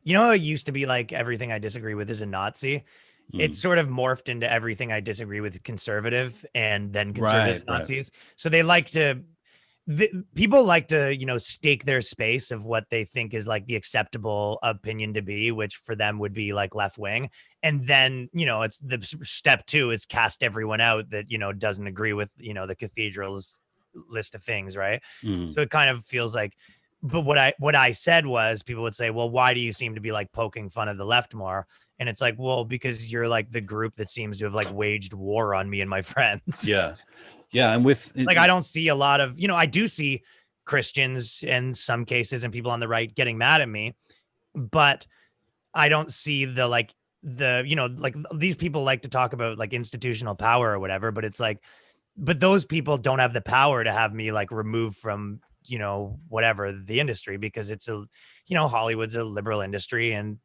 You know, it used to be like everything I disagree with is a Nazi. It's Mm. sort of morphed into everything I disagree with conservative and then conservative Right, right. Nazis. So they like to, people like to, stake their space of what they think is like the acceptable opinion to be, which for them would be like left wing. And then, it's the step two is cast everyone out that, doesn't agree with, the cathedral's list of things. Right. Mm. So it kind of feels like, but what I said was people would say, well, why do you seem to be like poking fun of the left more? And it's like, well, because you're like the group that seems to have like waged war on me and my friends. Yeah. Yeah. And with, Like, I don't see a lot of, I do see Christians in some cases and people on the right getting mad at me, but I don't see like these people like to talk about like institutional power or whatever, but it's like, but those people don't have the power to have me like removed from, whatever the industry, because it's a, Hollywood's a liberal industry, and,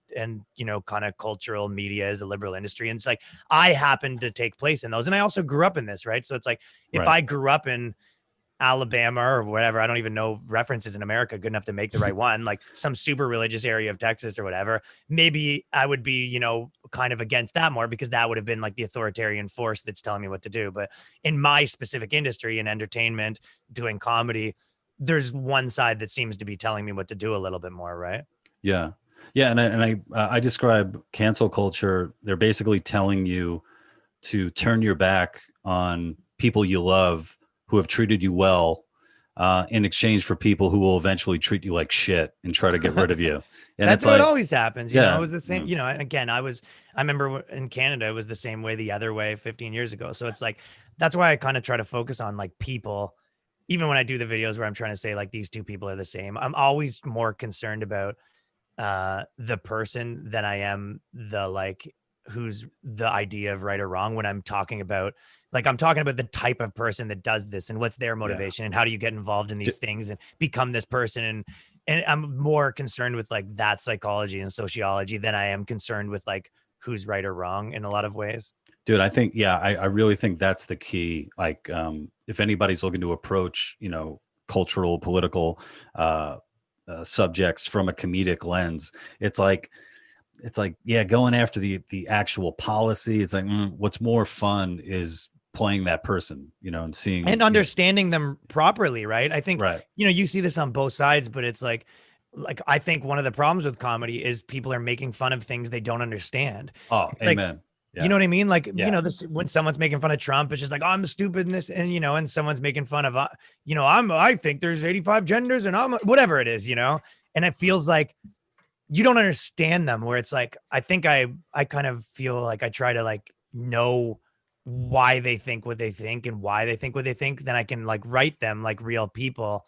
kind of cultural media is a liberal industry. And it's like, I happen to take place in those. And I also grew up in this, right? So it's like, if right. I grew up in Alabama or whatever, I don't even know references in America good enough to make the right one, like some super religious area of Texas or whatever, maybe I would be, kind of against that more, because that would have been like the authoritarian force that's telling me what to do. But in my specific industry, in entertainment, doing comedy, there's one side that seems to be telling me what to do a little bit more, right? Yeah. Yeah. And I describe cancel culture. They're basically telling you to turn your back on people you love who have treated you well, in exchange for people who will eventually treat you like shit and try to get rid of you. And That's it's what like, always happens. It yeah, was the same, and again, I remember in Canada, it was the same way the other way 15 years ago. So it's like, that's why I kind of try to focus on like people, even when I do the videos where I'm trying to say like these two people are the same. I'm always more concerned about the person than I am the like who's the idea of right or wrong, when I'm talking about, like, I'm talking about the type of person that does this and what's their yeah. motivation and how do you get involved in these things and become this person. And I'm more concerned with like that psychology and sociology than I am concerned with like who's right or wrong in a lot of ways. Dude, I think, yeah, I really think that's the key. Like, if anybody's looking to approach, cultural, political, subjects from a comedic lens, it's like, yeah, going after the actual policy. It's like, what's more fun is playing that person, and seeing, And understanding them properly, right? I think, right. you see this on both sides, but it's like I think one of the problems with comedy is people are making fun of things they don't understand. Oh, It's like, amen. you Yeah, know what I mean? Like, yeah, this, when someone's making fun of Trump, it's just like, oh, I'm stupid in this, and and someone's making fun of, I think there's 85 genders, and I'm whatever it is, and it feels like you don't understand them. Where it's like, I think I kind of feel like I try to like know why they think what they think and why they think what they think. Then I can like write them like real people